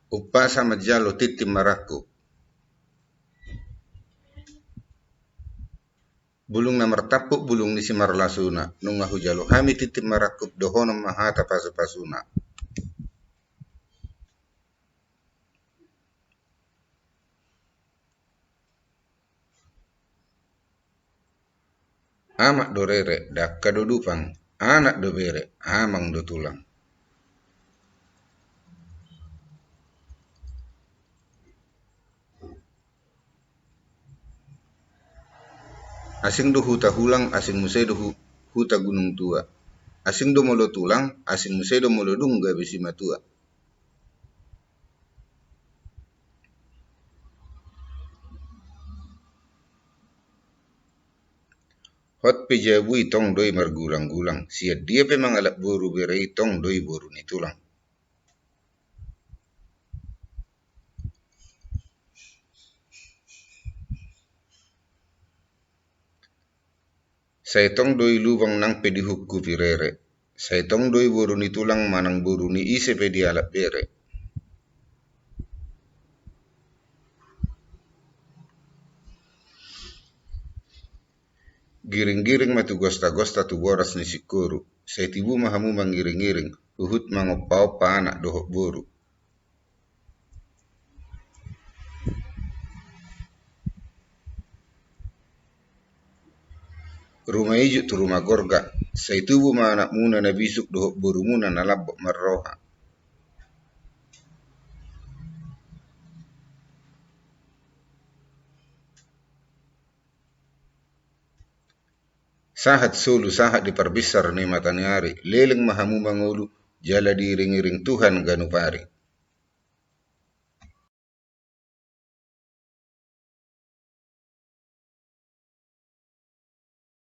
Uppa sama jalo titim maraku. Bulung na martapuk bulung ni si marlasuna. Nunga hujalo hami titim marakub dohono mahata pasu-pasuna. Amak do rere, dakka do dupang. Anak do bere, amang do tulang. Asing do huta hulang, asing musai do huta gunung tua. Asing do molo tulang, asing musai do molo dungga besi matua. Hot pejabui tong doi margulang-gulang. Siat dia memang alak boru berei tong doi boru ni tulang. Saya tong doi lubang nang pedi hukku pirere. Saya tong doi boru ni tulang manang boru ni ise pedi alak bere. Giring-giring matu gosta-gosta tu boras ni sikuru. Saya tibu mahamu mangiring-giring. Huhut mangoppa-oppa anak dohok boru. Rumah ijuk tu rumah gorga. Saya tubu ma anak muna na bisuk dohok boru muna na labbok marroha. Sahat solu sahat diperbesar ni matani hari. Leleng mahamu mangolu jala diiring-iring Tuhan ganupari.